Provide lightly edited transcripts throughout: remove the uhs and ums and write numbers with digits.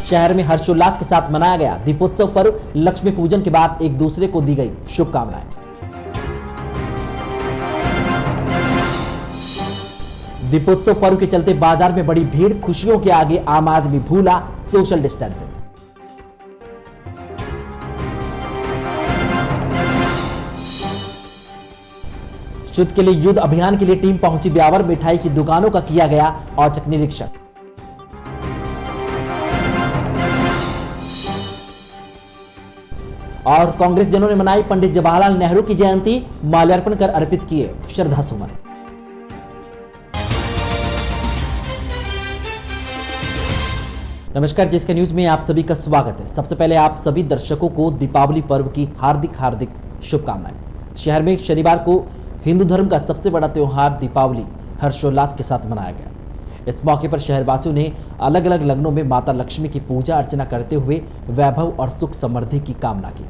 शहर में हर्षोल्लास के साथ मनाया गया दीपोत्सव पर्व। लक्ष्मी पूजन के बाद एक दूसरे को दी गई शुभकामनाएं। दीपोत्सव पर्व के चलते बाजार में बड़ी भीड़, खुशियों के आगे आम आदमी भूला सोशल डिस्टेंसिंग। शुद्ध के लिए युद्ध अभियान के लिए टीम पहुंची ब्यावर। मिठाई की दुकानों का किया गया औचक निरीक्षण। और कांग्रेस जनों ने मनाई पंडित जवाहरलाल नेहरू की जयंती, माल्यार्पण कर अर्पित किए श्रद्धा सुमन। नमस्कार, जिसका न्यूज में आप सभी का स्वागत है। सबसे पहले आप सभी दर्शकों को दीपावली पर्व की हार्दिक शुभकामनाएं। शहर में शनिवार को हिंदू धर्म का सबसे बड़ा त्योहार दीपावली हर्षोल्लास के साथ मनाया गया। इस मौके पर शहरवासियों ने अलग अलग लग्नों में माता लक्ष्मी की पूजा अर्चना करते हुए वैभव और सुख समृद्धि की कामना की।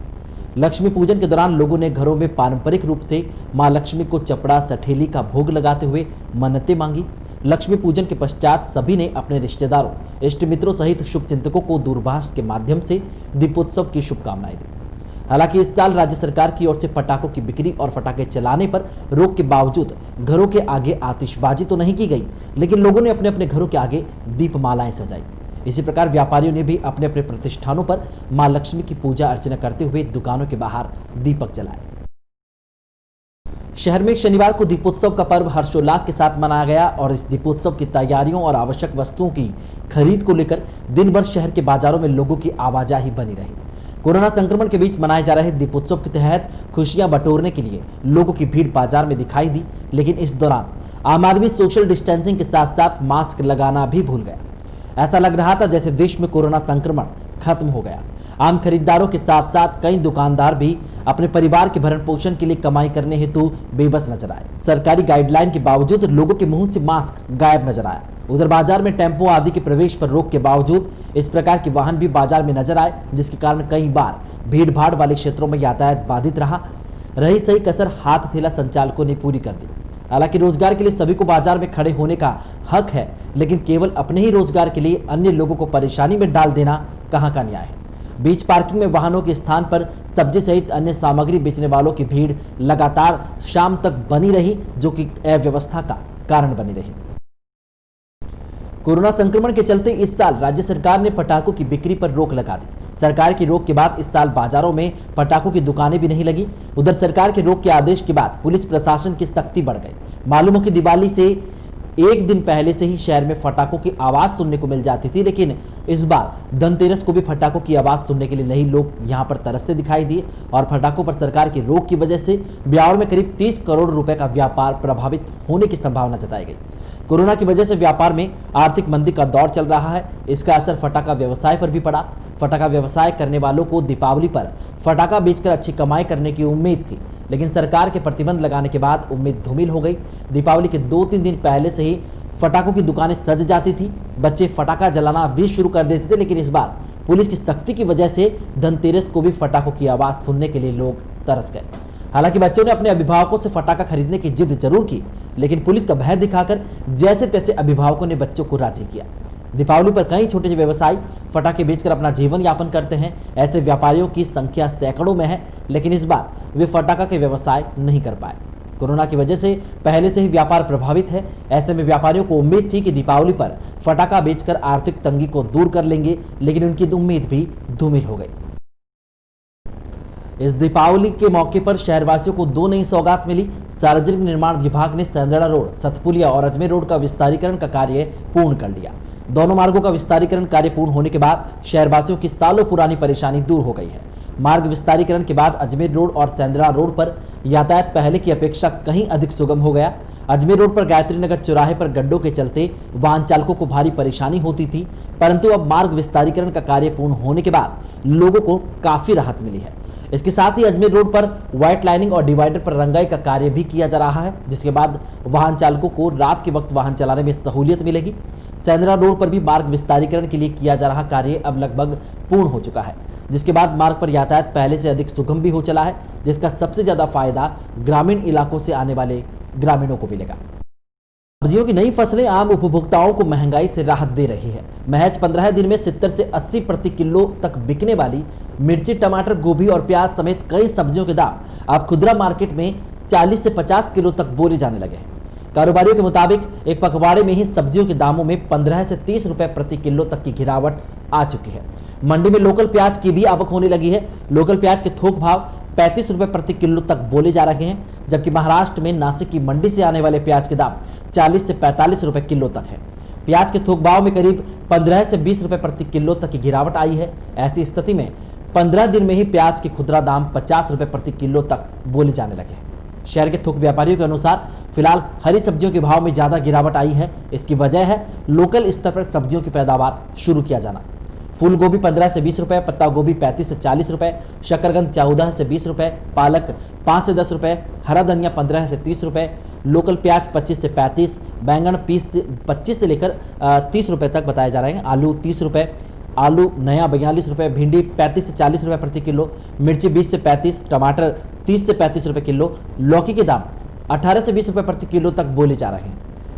लक्ष्मी पूजन के दौरान लोगों ने घरों में पारंपरिक रूप से मां लक्ष्मी को चपड़ा सठेली का भोग लगाते हुए मन्नतें मांगी। लक्ष्मी पूजन के पश्चात सभी ने अपने रिश्तेदारों, इष्ट मित्रों सहित शुभ चिंतकों को दूरभाष के माध्यम से दीपोत्सव की शुभकामनाएं दी। हालांकि इस साल राज्य सरकार की ओर से पटाखों की बिक्री और पटाखे चलाने पर रोक के बावजूद घरों के आगे आतिशबाजी तो नहीं की गई, लेकिन लोगों ने अपने अपने घरों के आगे दीपमालाएं सजाई। इसी प्रकार व्यापारियों ने भी अपने अपने प्रतिष्ठानों पर मां लक्ष्मी की पूजा अर्चना करते हुए दुकानों के बाहर दीपक जलाए। शहर में शनिवार को दीपोत्सव का पर्व हर्षोल्लास के साथ मनाया गया और इस दीपोत्सव की तैयारियों और आवश्यक वस्तुओं की खरीद को लेकर दिन भर शहर के बाजारों में लोगों की आवाजाही बनी रही। कोरोना संक्रमण के बीच मनाए जा रहे दीपोत्सव के तहत खुशियां बटोरने के लिए लोगों की भीड़ बाजार में दिखाई दी, लेकिन इस दौरान आम आदमी सोशल डिस्टेंसिंग के साथ साथ मास्क लगाना भी भूल गया। ऐसा लग रहा था जैसे देश में कोरोना संक्रमण खत्म हो गया। आम खरीदारों के साथ साथ कई दुकानदार भी अपने परिवार के भरण पोषण के लिए कमाई करने हेतु बेबस नजर आए। सरकारी गाइडलाइन के बावजूद लोगों के मुंह से मास्क गायब नजर आया। उधर बाजार में टेम्पो आदि के प्रवेश पर रोक के बावजूद इस प्रकार के वाहन भी बाजार में नजर आए, जिसके कारण कई बार भीड़ भाड़ वाले क्षेत्रों में यातायात बाधित रहा। रही सही कसर हाथ ठेला संचालकों ने पूरी कर दी। हालांकि रोजगार के लिए सभी को बाजार में खड़े होने का हक है, लेकिन केवल अपने ही रोजगार के लिए अन्य लोगों को परेशानी में डाल देना कहां का न्याय है। बीच पार्किंग में वाहनों के स्थान पर सब्जी सहित अन्य सामग्री बेचने वालों की भीड़ लगातार शाम तक बनी रही, जो कि अव्यवस्था का कारण बनी रही। कोरोना संक्रमण के चलते इस साल राज्य सरकार ने पटाखों की बिक्री पर रोक लगा दी। सरकार की रोक के बाद इस साल बाजारों में पटाखों की दुकानें भी नहीं लगी। उधर सरकार के रोक के आदेश के बाद पुलिस प्रशासन की सख्ती बढ़ गई। मालूम हो कि दिवाली से एक दिन पहले से ही शहर में पटाखों की आवाज सुनने को मिल जाती थी, लेकिन इस बार धनतेरस को भी पटाखों की आवाज सुनने के लिए नहीं लोग यहां पर तरसते दिखाई दिए और पटाखों पर सरकार की रोक की वजह से ब्यावर में करीब 30 करोड़ रुपए का व्यापार प्रभावित होने की संभावना जताई गई। कोरोना की वजह से व्यापार में आर्थिक मंदी का दौर चल रहा है। इसका असर फटाखा व्यवसाय पर भी पड़ा। फटाखा व्यवसाय करने वालों को दीपावली पर फटाखा बेचकर अच्छी कमाई करने की उम्मीद थी, लेकिन सरकार के प्रतिबंध लगाने के बाद उम्मीद धूमिल हो गई। दीपावली के 2-3 दिन पहले से ही फटाखों की दुकानें सज जाती थी। बच्चे फटाखा जलाना भी शुरू कर देते थे, लेकिन इस बार पुलिस की सख्ती की वजह से धनतेरस को भी फटाखों की आवाज सुनने के लिए लोग तरस गए। हालांकि बच्चों ने अपने अभिभावकों से फटाखा खरीदने की जिद जरूर की, लेकिन पुलिस का भय दिखाकर जैसे तैसे अभिभावकों ने बच्चों को राजी किया। दीपावली पर कई छोटे व्यवसायी फटाखे बेचकर अपना जीवन यापन करते हैं। ऐसे व्यापारियों की संख्या सैकड़ों में है, लेकिन इस बार वे फटाखा के व्यवसाय नहीं कर पाए। कोरोना की वजह से पहले से ही व्यापार प्रभावित है। ऐसे में व्यापारियों को उम्मीद थी कि दीपावली पर फटाखा बेचकर आर्थिक तंगी को दूर कर लेंगे, लेकिन उनकी उम्मीद भी धूमिल हो गई। इस दीपावली के मौके पर शहरवासियों को 2 नई सौगात मिली। सार्वजनिक निर्माण विभाग ने सेंदड़ा रोड, सतपुलिया और अजमेर रोड का विस्तारीकरण का कार्य पूर्ण कर लिया। दोनों मार्गों का विस्तारीकरण कार्य पूर्ण होने के बाद शहरवासियों की सालों पुरानी परेशानी दूर हो गई है। मार्ग विस्तारीकरण के बाद अजमेर रोड और सेंदड़ा रोड पर यातायात पहले की अपेक्षा कहीं अधिक सुगम हो गया। अजमेर रोड पर गायत्री नगर चौराहे पर गड्ढों के चलते वाहन चालकों को भारी परेशानी होती थी, परंतु अब मार्ग विस्तारीकरण का कार्य पूर्ण होने के बाद लोगों को काफी राहत मिली है। इसके साथ ही अजमेर रोड पर व्हाइट लाइनिंग और डिवाइडर पर रंगाई का कार्य भी किया जा रहा है, जिसके बाद वाहन चालकों को रात के वक्त वाहन चलाने में सहूलियत मिलेगी। सेंदड़ा रोड पर भी मार्ग विस्तारीकरण के लिए किया जा रहा कार्य अब लगभग पूर्ण हो चुका है, जिसके बाद मार्ग पर यातायात पहले से अधिक सुगम भी हो चला है, जिसका सबसे ज्यादा फायदा ग्रामीण इलाकों से आने वाले ग्रामीणों को मिलेगा। सब्जियों की नई फसलें आम उपभोक्ताओं को महंगाई से राहत दे रही है। महज 15 दिन में 70 से 80 प्रति किलो तक बिकने वाली मिर्ची, टमाटर, गोभी और प्याज समेत कई सब्जियों के दाम अब खुदरा मार्केट में 40 से 50 किलो तक बोले जाने लगे हैं। कारोबारियों के मुताबिक एक पखवाड़े में ही सब्जियों के दामों में 15 से 30 रुपए प्रति किलो तक की गिरावट आ चुकी है। मंडी में लोकल प्याज की भी आवक होने लगी है। लोकल प्याज के थोक भाव 35 रुपए प्रति किलो तक बोले जा रहे हैं, जबकि महाराष्ट्र में नासिक की मंडी से आने वाले प्याज के दाम 40 से 45 रुपए किलो तक है। प्याज के थोक भाव में करीब 15 से 20 रुपए प्रति किलो तक की गिरावट आई है। ऐसी स्थिति में 15 दिन में ही प्याज के खुदरा दाम 50 रुपए प्रति किलो तक बोले जाने लगे हैं। शहर के थोक व्यापारियों के अनुसार फिलहाल हरी सब्जियों के भाव में ज्यादा गिरावट आई है। इसकी वजह है लोकल स्तर पर सब्जियों की पैदावार शुरू किया जाना। फूल गोभी 15 से 20 रुपए, पत्ता गोभी 35 से 40 रुपए, शकरकंद 14 से 20 रुपए, पालक 5 से 10 रुपए, हरा धनिया 15 से 30 रुपए, लोकल प्याज 25 से 35, बैंगन 25 से लेकर 30 रुपए तक बताए जा रहे हैं। आलू 30 रुपए, आलू नया 42 रुपए, भिंडी 35 से 40 रुपए प्रति किलो, मिर्ची 20 से 35, टमाटर 30 से 35 रुपए किलो, लौकी के दाम 18 से 20 रुपए प्रति किलो तक बोले जा रहे हैं।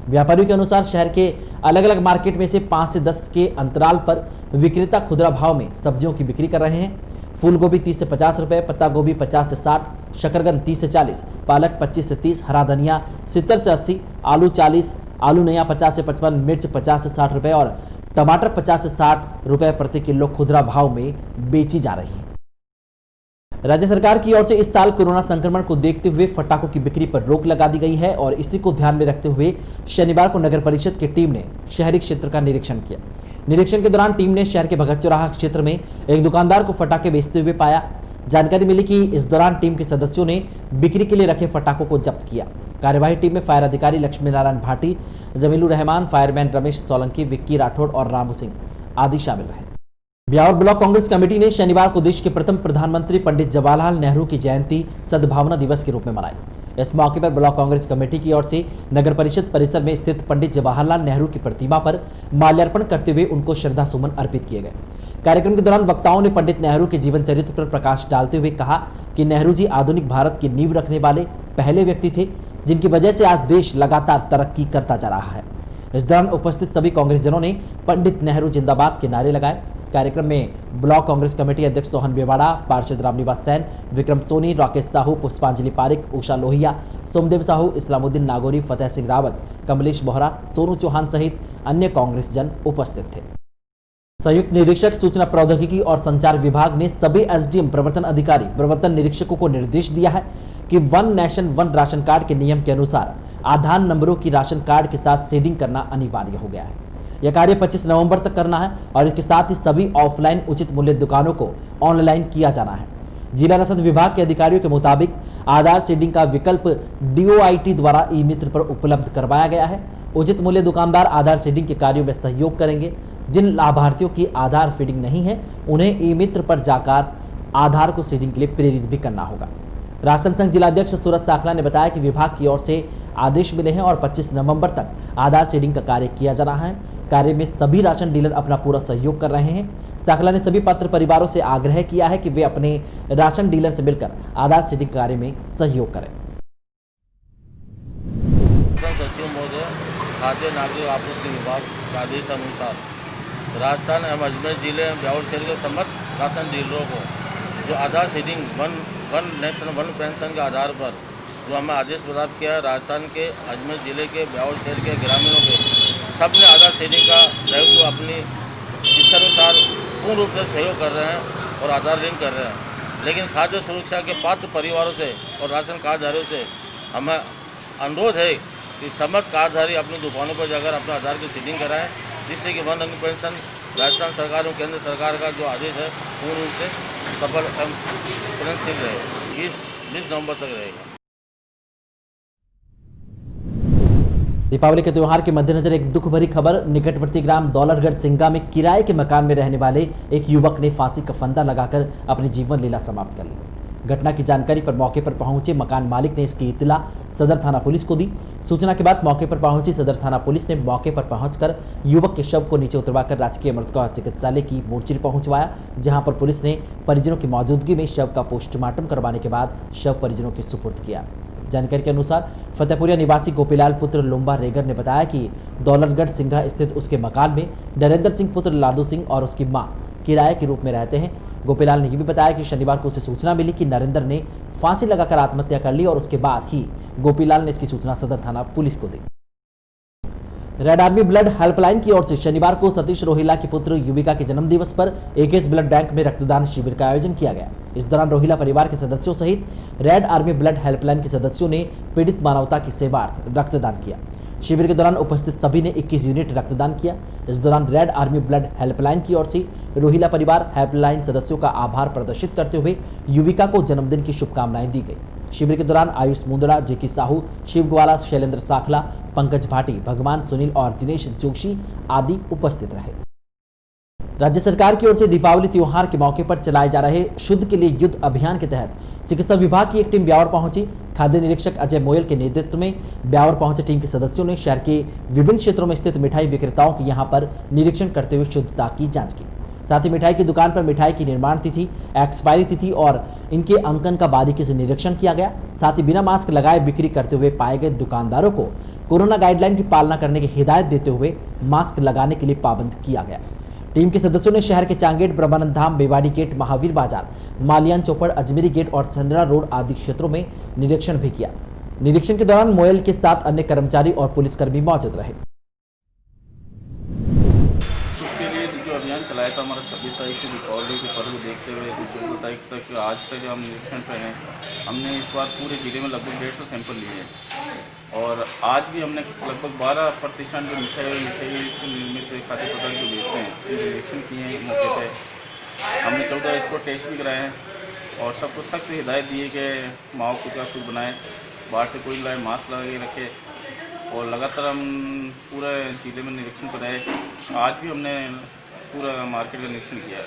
व्यापारियों के अनुसार शहर के अलग अलग मार्केट में से 5 से 10 के अंतराल पर विक्रेता खुदरा भाव में सब्जियों की बिक्री कर रहे हैं। फूल गोभी 30 से 50 रुपए, पत्ता गोभी 50 से 60, शकरकंद 30 से 40, पालक 25 से 30, हरा धनिया 70 से 80, आलू 40, आलू नया 50 से 55, मिर्च 50 से 60 रुपए और टमाटर 50 से 60 रुपए प्रति किलो खुदरा भाव में बेची जा रही है। राज्य सरकार की ओर से इस साल कोरोना संक्रमण को देखते हुए फटाकों की बिक्री पर रोक लगा दी गई है और इसी को ध्यान में रखते हुए शनिवार को नगर परिषद की टीम ने शहरी क्षेत्र का निरीक्षण किया। निरीक्षण के दौरान टीम ने शहर के भगत चौराहा क्षेत्र में एक दुकानदार को फटाके बेचते हुए पाया। जानकारी मिली कि इस दौरान टीम के सदस्यों ने बिक्री के लिए रखे फटाकों को जब्त किया। कार्यवाही टीम में फायर अधिकारी लक्ष्मी नारायण भाटी, जमीलुर रहमान, फायरमैन रमेश सोलंकी, विक्की राठौड़ और रामू सिंह आदि शामिल रहे। ब्यावर ब्लॉक कांग्रेस कमेटी ने शनिवार को देश के प्रथम प्रधानमंत्री पंडित जवाहरलाल नेहरू की जयंती सद्भावना दिवस के रूप में मनाई। इस मौके पर ब्लॉक कांग्रेस कमेटी की ओर से नगर परिषद परिसर में स्थित पंडित जवाहरलाल नेहरू की प्रतिमा पर माल्यार्पण करते हुए उनको श्रद्धा सुमन अर्पित किए गए। कार्यक्रम के दौरान वक्ताओं ने पंडित नेहरू के जीवन चरित्र पर प्रकाश डालते हुए कहा कि नेहरू जी आधुनिक भारत की नींव रखने वाले पहले व्यक्ति थे, जिनकी वजह से आज देश लगातार तरक्की करता जा रहा है। इस दौरान उपस्थित सभी कांग्रेस जनों ने पंडित नेहरू जिंदाबाद के नारे लगाए। कार्यक्रम में ब्लॉक कांग्रेस कमेटी अध्यक्ष सोहन बेवाड़ा, पार्षद रामनिवास सैन, विक्रम सोनी, राकेश साहू, पुष्पांजलि पारिक, उषा लोहिया, सोमदेव साहू, इस्लामुद्दीन नागौरी, फतेह सिंह रावत, कमलेश बोहरा, सोनू चौहान सहित अन्य कांग्रेस जन उपस्थित थे। संयुक्त निरीक्षक सूचना प्रौद्योगिकी और संचार विभाग ने सभी एसडीएम, प्रवर्तन अधिकारी, प्रवर्तन निरीक्षकों को निर्देश दिया है कि one nation one ration card के नियम के अनुसार आधार नंबरों की राशन कार्ड के साथ सीडिंग करना अनिवार्य हो गया है। यह कार्य 25 नवंबर तक करना है और इसके साथ ही सभी ऑफलाइन उचित मूल्य दुकानों को ऑनलाइन किया जाना है। जिला रसद विभाग के अधिकारियों के मुताबिक आधार सीडिंग का विकल्प DOIT द्वारा ई मित्र पर उपलब्ध करवाया गया है। उचित मूल्य दुकानदार आधार सीडिंग के कार्यों में सहयोग करेंगे। जिन लाभार्थियों की आधार फीडिंग नहीं है उन्हें ई मित्र पर जाकर आधार को सीडिंग के लिए प्रेरित भी करना होगा। राशन संघ जिलाध्यक्ष सूरज साखला ने बताया कि विभाग की ओर से आदेश मिले हैं और 25 नवंबर तक आधार सीडिंग का कार्य किया जा रहा है। कार्य में सभी राशन डीलर अपना पूरा सहयोग कर रहे हैं। साखला ने सभी पात्र परिवारों से आग्रह किया है कि वे अपने राशन डीलर से मिलकर आधार सीडिंग कार्य में सहयोग करें। सचिव महोदय, खाद्य नागरिक आपूर्ति विभाग के आदेश अनुसार राजस्थान एवं अजमेर जिले में ब्यावर शहर के समस्त राशन डीलरों को जो Aadhaar seeding one nation one pension के आधार पर जो हमें आदेश प्राप्त किया है, राजस्थान के अजमेर जिले के ब्यावर शहर के ग्रामीणों के सब ने आधार सीडिंग का प्रयोग को अपनी इच्छानुसार पूर्ण रूप से सहयोग कर रहे हैं और आधार लिंक कर रहे हैं। लेकिन खाद्य सुरक्षा के पात्र परिवारों से और राशन कार्डधारियों से हमें अनुरोध है कि समस्त कार्डधारी अपनी दुकानों पर जाकर अपना आधार की सीडिंग कराएं, जिससे कि वन रंग पेंशन राजस्थान सरकार और केंद्र सरकार का जो आदेश है पूर्ण रूप से सफल एवं प्रगतिशील रहे। 20 नवंबर तक रहेगा। दीपावली के त्योहार के मद्देनजर एक दुख भरी खबर। निकटवर्ती ग्राम दौलतगढ़ सिंगा में किराए के मकान में रहने वाले एक युवक ने फांसी का फंदा लगाकर अपनी जीवन लीला समाप्त कर ली। घटना की जानकारी पर मौके पर पहुंचे मकान मालिक ने इसकी इत्तला सदर थाना पुलिस को दी। सूचना के बाद मौके पर पहुंची सदर थाना पुलिस ने मौके पर पहुंचकर युवक के शव को नीचे उतरवाकर राजकीय मृतका चिकित्सालय की मोर्चरी पहुंचवाया, जहां पर पुलिस ने परिजनों की मौजूदगी में शव का पोस्टमार्टम करवाने के बाद शव परिजनों के सुपुर्द किया। जानकारी के अनुसार फतेहपुरिया निवासी गोपीलाल पुत्र लुम्बा रेगर ने बताया कि दौलतगढ़ सिंघा स्थित उसके मकान में नरेंद्र सिंह पुत्र लादू सिंह और उसकी मां किराए के रूप में रहते हैं। गोपीलाल ने यह भी बताया कि शनिवार को उसे सूचना मिली कि नरेंद्र ने फांसी लगाकर आत्महत्या कर ली और उसके बाद ही गोपीलाल ने इसकी सूचना सदर थाना पुलिस को दी। रेड आर्मी ब्लड हेल्पलाइन की ओर से शनिवार को सतीश रोहिला के पुत्र युविका के जन्मदिवस पर एकेज ब्लड बैंक में रक्तदान शिविर का आयोजन किया गया। इस दौरान रोहिला परिवार के सदस्यों सहित रेड आर्मी ब्लड हेल्पलाइन के सदस्यों ने पीड़ित मानवता की सेवार्थ रक्तदान किया। शिविर के दौरान उपस्थित सभी ने 21 यूनिट रक्तदान किया। इस दौरान रेड आर्मी ब्लड हेल्पलाइन की ओर से रोहिला परिवार हेल्पलाइन सदस्यों का आभार प्रदर्शित करते हुए युविका को जन्मदिन की शुभकामनाएं दी गई। शिविर के दौरान आयुष मुंदड़ा, जेकी साहू, शिव ग्वाला, शैलेंद्र साखला, पंकज भाटी, भगवान सुनील और दिनेश जोशी आदि उपस्थित रहे। राज्य सरकार की ओर से दीपावली त्योहार के मौके पर चलाए जा रहे शुद्ध के लिए युद्ध अभियान के तहत चिकित्सा विभाग की एक टीम ब्यावर पहुंची। खाद्य निरीक्षक अजय मोयल के नेतृत्व में ब्यावर पहुंचे टीम के सदस्यों ने शहर के विभिन्न क्षेत्रों में स्थित मिठाई विक्रेताओं के यहां पर निरीक्षण करते हुए शुद्धता की जांच की। साथ ही मिठाई की दुकान पर मिठाई की निर्माण तिथि, एक्सपायरी तिथि और इनके अंकन का बारीकी से निरीक्षण किया गया। साथ ही बिना मास्क लगाए बिक्री करते हुए पाए गए दुकानदारों को कोरोना गाइडलाइन की पालना करने की हिदायत देते हुए मास्क लगाने के लिए पाबंद किया गया। टीम के सदस्यों ने शहर के चांगेट, ब्रह्मानंद धाम, बेवाड़ी गेट, महावीर बाजार, मालियान चौपड़, अजमेरी गेट और संदरा रोड आदि क्षेत्रों में निरीक्षण भी किया। निरीक्षण के दौरान मोयल के साथ अन्य कर्मचारी और पुलिसकर्मी मौजूद रहे। अभियान चलाया था हमारा 26 तारीख से दीपावली के पर्व देखते हुए 14 तारीख तक आज तक हम निरीक्षण पे हैं। हमने इस बार पूरे जिले में लगभग 150 सैंपल लिए हैं और आज भी हमने लगभग 12% जो मिठाई से निर्मित खाद्य पदार्थ जो बेचते हैं उनके निरीक्षण किए हैं मौके पे। हमने 14 इसको टेस्ट भी कराए हैं और सबको सख्त हिदायत दी है कि माओ खुद का खुद बनाए, बाहर से कोई लाए, मास्क लगा के रखे और लगातार हम पूरे जिले में निरीक्षण कराए। आज भी हमने पूरा मार्केट का निरीक्षण किया है।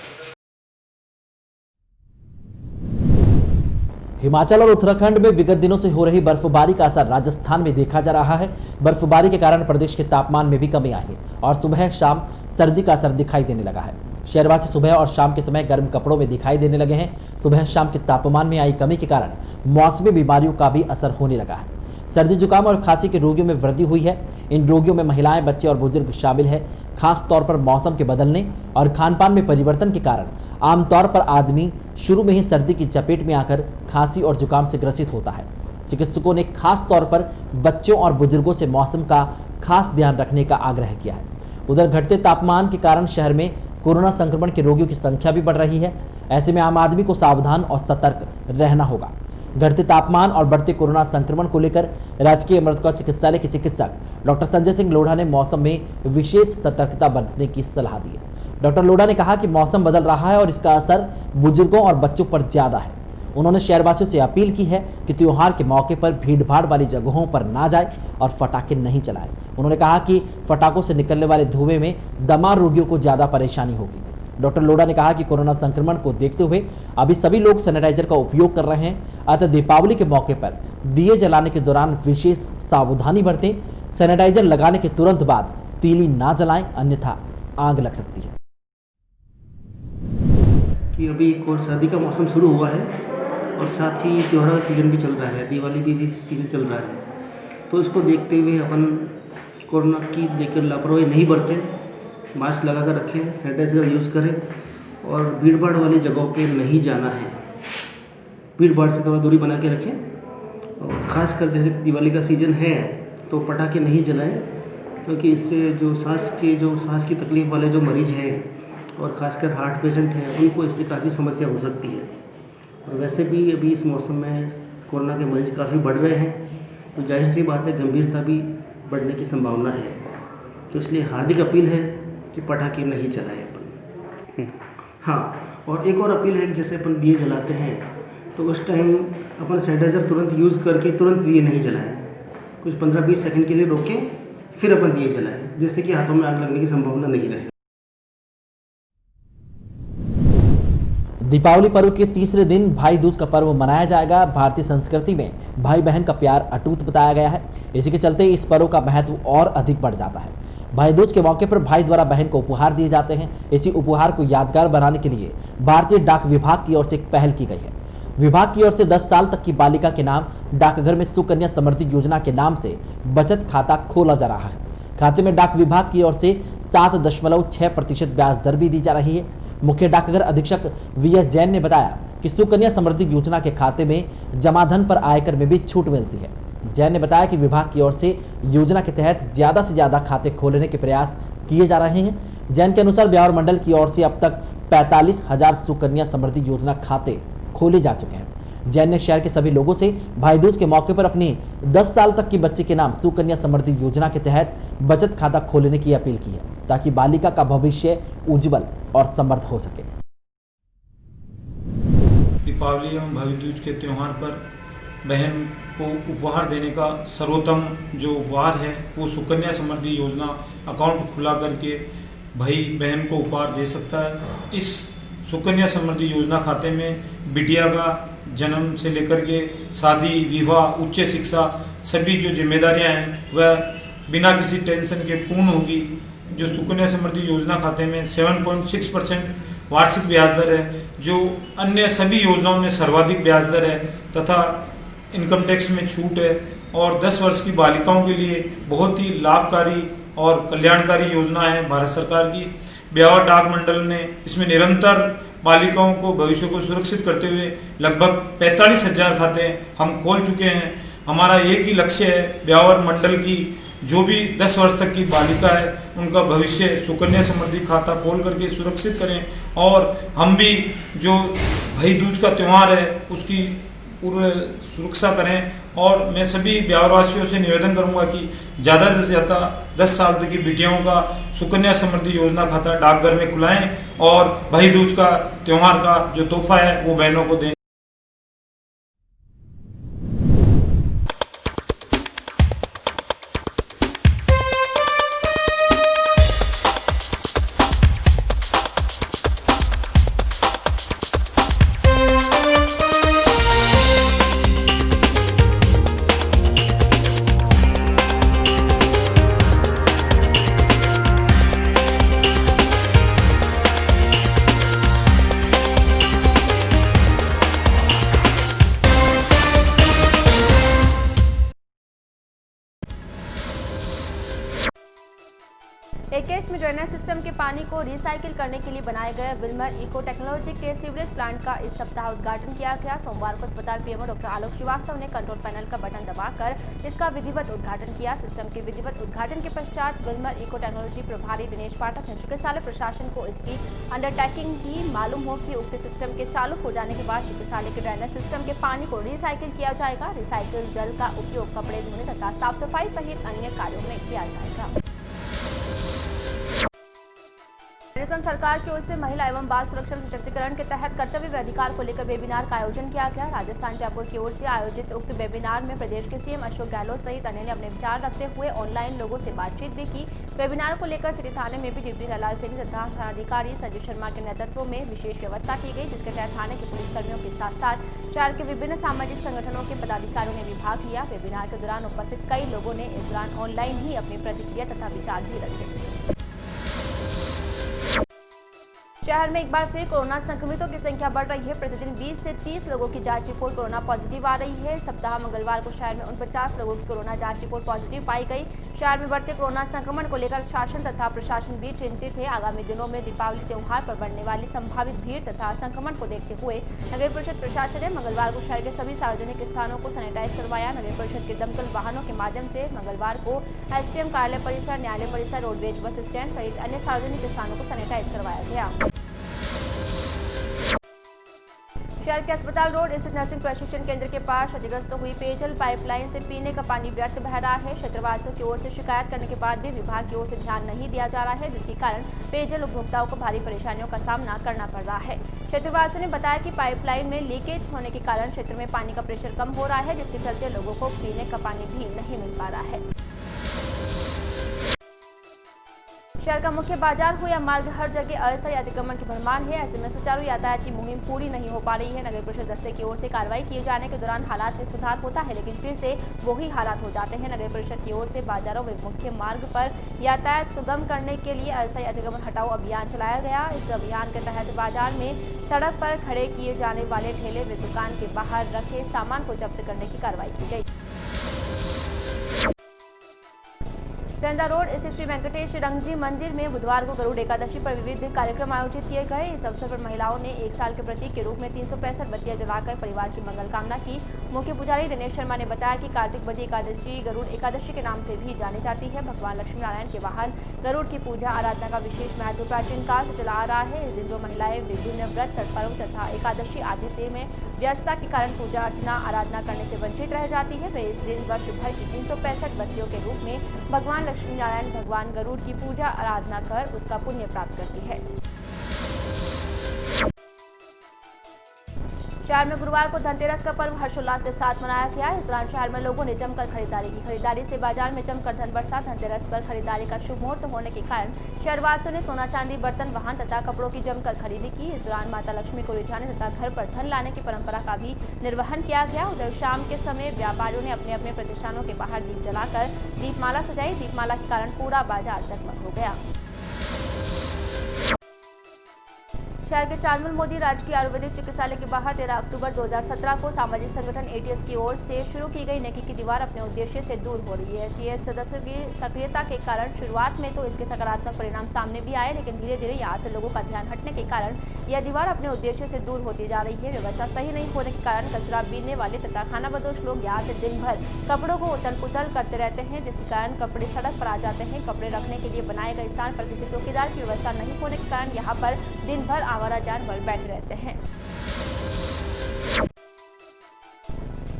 हिमाचल और उत्तराखंड में विगत दिनों से हो रही बर्फबारी का असर राजस्थान में देखा जा रहा है। बर्फबारी के कारण प्रदेश के तापमान में भी कमी आई है और सुबह शाम सर्दी का असर दिखाई देने लगा है। शहरवासी सुबह और शाम के समय गर्म कपड़ों में दिखाई देने लगे हैं। सुबह शाम के तापमान में आई कमी के कारण मौसमी बीमारियों का भी असर होने लगा है। सर्दी, जुकाम और खांसी के रोगियों में वृद्धि हुई है। इन रोगियों में महिलाएं, बच्चे और बुजुर्ग शामिल है। खास तौर पर मौसम के बदलने और खान-पान में परिवर्तन के कारण आमतौर पर आदमी शुरू में ही सर्दी की चपेट में आकर खांसी और जुकाम से ग्रसित होता है। चिकित्सकों ने खास तौर पर बच्चों और बुजुर्गों से मौसम का खास ध्यान रखने का आग्रह किया है। उधर घटते तापमान के कारण शहर में कोरोना संक्रमण के रोगियों की संख्या भी बढ़ रही है। ऐसे में आम आदमी को सावधान और सतर्क रहना होगा। घटते तापमान और बढ़ते कोरोना संक्रमण को लेकर राजकीय अमृतकौर चिकित्सालय के चिकित्सक डॉक्टर संजय सिंह लोढ़ा ने मौसम में विशेष सतर्कता बरतने की सलाह दी है। डॉक्टर लोढ़ा ने कहा कि मौसम बदल रहा है और इसका असर बुजुर्गों और बच्चों पर ज्यादा है। उन्होंने शहरवासियों से अपील की है कि त्योहार के मौके पर भीड़-भाड़ वाली जगहों पर ना जाए और फटाखे नहीं चलाएं। उन्होंने कहा कि फटाखों से निकलने वाले धुएं में दमा रोगियों को ज्यादा परेशानी होगी। डॉक्टर लोढ़ा ने कहा कि कोरोना संक्रमण को देखते हुए अभी सभी लोग सैनिटाइजर का उपयोग कर रहे हैं, अतः दीपावली के मौके पर दिए जलाने के दौरान विशेष सावधानी बरतें। सैनिटाइजर लगाने के तुरंत बाद तीली ना जलाएं, अन्यथा आग लग सकती है। कि अभी सर्दी का मौसम शुरू हुआ है और साथ ही त्योहार का सीज़न भी चल रहा है, दिवाली भी सीज़न चल रहा है, तो इसको देखते हुए अपन कोरोना की देखकर लापरवाही नहीं बरतें, मास्क लगा कर रखें, सैनिटाइजर यूज़ करें और भीड़ भाड़ वाली जगहों पे नहीं जाना है। भीड़ भाड़ से थोड़ा दूरी बना के रखें और ख़ासकर जैसे दिवाली का सीज़न है तो पटाखे नहीं जलाएं, क्योंकि इससे जो सांस की तकलीफ़ वाले जो मरीज़ हैं और ख़ासकर हार्ट पेशेंट हैं उनको इससे काफ़ी समस्या हो सकती है। और वैसे भी अभी इस मौसम में कोरोना के मरीज़ काफ़ी बढ़ रहे हैं, तो जाहिर सी बात है गंभीरता भी बढ़ने की संभावना है। तो इसलिए हार्दिक अपील है कि पटाखे नहीं जलाएं अपन। हाँ, और एक और अपील है कि जैसे अपन दिए जलाते हैं तो उस टाइम अपन सैनिटाइज़र तुरंत यूज़ करके तुरंत दिए नहीं जलाएं, कुछ 15-20 सेकंड के लिए रोकें फिर अपन दिए जलाएं, जिससे कि हाथों में आग लगने की संभावना नहीं रहे। दीपावली पर्व के तीसरे दिन भाई दूज का पर्व मनाया जाएगा। भारतीय संस्कृति में भाई बहन का प्यार अटूट बताया गया है। इसी के चलते इस पर्व का महत्व और अधिक बढ़ जाता है। भाई दूज के मौके पर भाई द्वारा बहन को उपहार दिए जाते हैं। इसी उपहार को यादगार बनाने के लिए भारतीय डाक विभाग की ओर से एक पहल की गई है। विभाग की ओर से 10 साल तक की बालिका के नाम डाकघर में सुकन्या समृद्धि योजना के नाम से बचत खाता खोला जा रहा है। खाते में डाक विभाग की ओर से 7.6% ब्याज दर भी दी जा रही है। मुख्य डाकघर अधीक्षक VS जैन ने बताया कि सुकन्या समृद्धि योजना के खाते में जमाधन पर आयकर में भी छूट मिलती है। जैन ने बताया कि विभाग की ओर से योजना के तहत ज्यादा से ज्यादा खाते खोलने के प्रयास किए जा रहे हैं। जैन के अनुसार ब्यावर मंडल की ओर से अब तक 45,000 सुकन्या समृद्धि योजना खाते खोले जा चुके हैं। जैन ने शहर के सभी लोगों से भाई दूज के मौके पर अपनी 10 साल तक की बच्चे के नाम सुकन्या समृद्धि योजना के तहत बचत खाता खोलने की अपील की है, ताकि बालिका का भविष्य उज्जवल और समृद्ध हो सके। दीपावली एवं भाई दूज के त्यौहार पर बहन को उपहार देने का सर्वोत्तम जो उपहार है वो सुकन्या समृद्धि योजना अकाउंट खुला करके भाई बहन को उपहार दे सकता है। इस सुकन्या समृद्धि योजना खाते में बिटिया का जन्म से लेकर के शादी, विवाह, उच्च शिक्षा सभी जो जिम्मेदारियां हैं वह बिना किसी टेंशन के पूर्ण होगी। जो सुकन्या समृद्धि योजना खाते में 7.6% वार्षिक ब्याज दर है, जो अन्य सभी योजनाओं में सर्वाधिक ब्याज दर है, तथा इनकम टैक्स में छूट है और 10 वर्ष की बालिकाओं के लिए बहुत ही लाभकारी और कल्याणकारी योजना है भारत सरकार की। ब्यावर डाक मंडल ने इसमें निरंतर बालिकाओं को भविष्य को सुरक्षित करते हुए लगभग 45,000 खाते हम खोल चुके हैं। हमारा एक ही लक्ष्य है, ब्यावर मंडल की जो भी 10 वर्ष तक की बालिका है उनका भविष्य सुकन्या समृद्धि खाता खोल करके सुरक्षित करें और हम भी जो भाई दूज का त्यौहार है उसकी पूर्ण सुरक्षा करें। और मैं सभी ब्यावरवासियों से निवेदन करूंगा कि ज़्यादा से ज़्यादा 10 साल तक की बेटियों का सुकन्या समृद्धि योजना खाता डाकघर में खुलाएं और भाई दूज का त्यौहार का जो तोहफा है वो बहनों को दें। एकेश में ड्रेनेज सिस्टम के पानी को रिसाइकिल करने के लिए बनाए गए विल्मर इको टेक्नोलॉजी के सीवरेज प्लांट का इस सप्ताह उद्घाटन किया गया। सोमवार को अस्पताल पीएमओ डॉक्टर आलोक श्रीवास्तव ने कंट्रोल पैनल का बटन दबाकर इसका विधिवत उद्घाटन किया। सिस्टम के विधिवत उद्घाटन के पश्चात विल्मर इको टेक्नोलॉजी प्रभारी दिनेश पाठक ने चिकित्सालय प्रशासन को इसकी अंडरटेकिंग की। मालूम हो कि उक्त सिस्टम के चालू हो जाने के बाद चिकित्सालय के ड्रेनेज सिस्टम के पानी को रिसाइकिल किया जाएगा। रिसाइकिल जल का उपयोग कपड़े धोने तथा साफ सफाई सहित अन्य कार्यों में किया जाएगा। राजस्थान सरकार की ओर से महिला एवं बाल सुरक्षा सशक्तिकरण के तहत कर्तव्य व अधिकार को लेकर वेबिनार का आयोजन किया गया। राजस्थान जयपुर की ओर से आयोजित उक्त वेबिनार में प्रदेश के सीएम अशोक गहलोत सहित अन्य ने अपने विचार रखते हुए ऑनलाइन लोगों से बातचीत भी की। वेबिनार को लेकर सिटी थाने में भी डिप्टी लाल सिंह तथा थानाधिकारी संजय शर्मा के नेतृत्व में विशेष व्यवस्था की गई, जिसके तहत थाने के पुलिसकर्मियों के साथ साथ शहर के विभिन्न सामाजिक संगठनों के पदाधिकारियों ने भी भाग लिया। वेबिनार के दौरान उपस्थित कई लोगों ने इस दौरान ऑनलाइन ही अपनी प्रतिक्रिया तथा विचार भी रखे। शहर में एक बार फिर कोरोना संक्रमितों की संख्या बढ़ रही है। प्रतिदिन 20 से 30 लोगों की जांच रिपोर्ट कोरोना पॉजिटिव आ रही है। सप्ताह मंगलवार को शहर में 49 लोगों की कोरोना जांच रिपोर्ट पॉजिटिव पाई गई। शहर में बढ़ते कोरोना संक्रमण को लेकर शासन तथा प्रशासन भी चिंतित है। आगामी दिनों में दीपावली त्योहार पर बढ़ने वाली संभावित भीड़ तथा संक्रमण को देखते हुए नगर परिषद प्रशासन ने मंगलवार को शहर के सभी सार्वजनिक स्थानों को सैनिटाइज करवाया। नगर परिषद के दमकल वाहनों के माध्यम से मंगलवार को एसडीएम कार्यालय परिसर, न्यायालय परिसर, रोडवेज बस स्टैंड सहित अन्य सार्वजनिक स्थानों को सैनिटाइज करवाया गया। शहर के अस्पताल रोड स्थित नर्सिंग प्रशिक्षण केंद्र के पास क्षतिग्रस्त हुई पेयजल पाइपलाइन से पीने का पानी व्यर्थ बह रहा है। क्षेत्रवासियों की ओर से शिकायत करने के बाद भी विभाग की ओर से ध्यान नहीं दिया जा रहा है, जिसके कारण पेयजल उपभोक्ताओं को भारी परेशानियों का सामना करना पड़ रहा है। क्षेत्रवासियों ने बताया कि पाइपलाइन में लीकेज होने के कारण क्षेत्र में पानी का प्रेशर कम हो रहा है, जिसके चलते लोगों को पीने का पानी भी नहीं मिल पा रहा है। शहर का मुख्य बाजार हो या मार्ग, हर जगह अस्थायी अतिक्रमण की भरमार है। ऐसे में सुचारू यातायात की मुहिम पूरी नहीं हो पा रही है। नगर परिषद दस्ते की ओर से कार्रवाई किए जाने के दौरान हालात में सुधार होता है, लेकिन फिर से वही हालात हो जाते हैं। नगर परिषद की ओर से बाजारों व मुख्य मार्ग पर यातायात सुगम करने के लिए अस्थायी अतिक्रमण हटाओ अभियान चलाया गया। इस अभियान के तहत बाजार में सड़क पर खड़े किए जाने वाले ठेले व दुकान के बाहर रखे सामान को जब्त करने की कार्रवाई की गई। सेंधा रोड स्थित श्री वेंकटेश रंगजी मंदिर में बुधवार को गरुड़ एकादशी पर विविध कार्यक्रम आयोजित किए गए। इस अवसर पर महिलाओं ने 1 साल के प्रतीक के रूप में 365 बत्तियां जलाकर परिवार की मंगल कामना की। मुख्य पुजारी दिनेश शर्मा ने बताया कि कार्तिक बदी एकादशी गरुड़ एकादशी के नाम से भी जानी जाती है। भगवान लक्ष्मी नारायण के वाहन गरुड़ की पूजा आराधना का विशेष महत्व प्राचीन काल से चला आ रहा है। इस दिन जो महिलाएं विभिन्न व्रत पर्व तथा एकादशी आदि से में व्यस्तता के कारण पूजा अर्चना आराधना करने से वंचित रह जाती है, वे इस दिन वर्ष भर की 365 बत्तियों के रूप में भगवान लक्ष्मी नारायण भगवान गरुड़ की पूजा आराधना कर उसका पुण्य प्राप्त करती है। शहर में गुरुवार को धनतेरस का पर्व हर्षोल्लास के साथ मनाया गया। इस दौरान शहर में लोगों ने जमकर खरीदारी की। खरीदारी से बाजार में जमकर धन बरसा। धनतेरस पर खरीदारी का शुभ मुहूर्त होने के कारण शहरवासियों ने सोना चांदी बर्तन वाहन तथा कपड़ों की जमकर खरीदी की। इस दौरान माता लक्ष्मी को रिझाने तथा घर पर धन लाने की परंपरा का भी निर्वहन किया गया। उधर शाम के समय व्यापारियों ने अपने अपने प्रतिष्ठानों के बाहर दीप जलाकर दीपमाला सजाई। दीपमाला के कारण पूरा बाजार जगमग हो गया। शहर के चांदमल मोदी राजकीय आयुर्वेदिक चिकित्सालय के बाहर 13 अक्टूबर 2017 को सामाजिक संगठन एटीएस की ओर से शुरू की गई नेकी की दीवार अपने उद्देश्य से दूर हो रही है। एटीएस सदस्यों की सक्रियता के कारण शुरुआत में तो इसके सकारात्मक परिणाम सामने भी आए, लेकिन धीरे धीरे यहाँ से लोगों का ध्यान हटने के कारण यह दीवार अपने उद्देश्य से दूर होती जा रही है। व्यवस्था सही नहीं होने के कारण कचरा बीनने वाले तथा खानाबदोश लोग यहाँ से दिन भर कपड़ों को उथल पुथल करते रहते हैं, जिसके कारण कपड़े सड़क पर आ जाते हैं। कपड़े रखने के लिए बनाए गए स्थान पर किसी चौकीदार की व्यवस्था नहीं होने के कारण यहाँ पर दिन भर आवारा जानवर बैठे रहते हैं।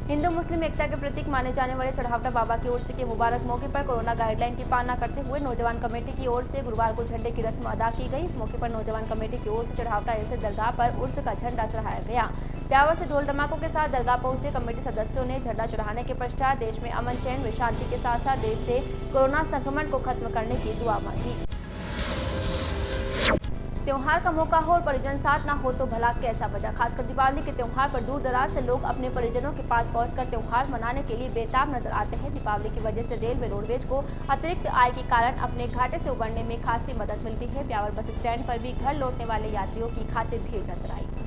हिंदू मुस्लिम एकता के प्रतीक माने जाने वाले चढ़ावटा बाबा की उर्स के मुबारक मौके पर कोरोना गाइडलाइन की पालना करते हुए नौजवान कमेटी की ओर से गुरुवार को झंडे की रस्म अदा की गई। इस मौके पर नौजवान कमेटी की ओर से चढ़ावटा स्थित दरगाह पर उर्स का झंडा चढ़ाया गया। प्यावर से ढोल धमाकों के साथ दरगाह पहुंचे कमेटी सदस्यों ने झंडा चढ़ाने के पश्चात देश में अमन चैन व शांति के साथ साथ देश से कोरोना संक्रमण को खत्म करने की दुआ मांगी। त्योहार का मौका हो और परिजन साथ ना हो तो भला कैसा बचा। खासकर दीपावली के त्योहार पर दूर दराज से लोग अपने परिजनों के पास पहुंचकर त्योहार मनाने के लिए बेताब नजर आते हैं। दीपावली की वजह से रेल व रोडवेज को अतिरिक्त आय के कारण अपने घाटे से उबरने में खासी मदद मिलती है। प्यावर बस स्टैंड पर भी घर लौटने वाले यात्रियों की खासी भीड़ नजर आई।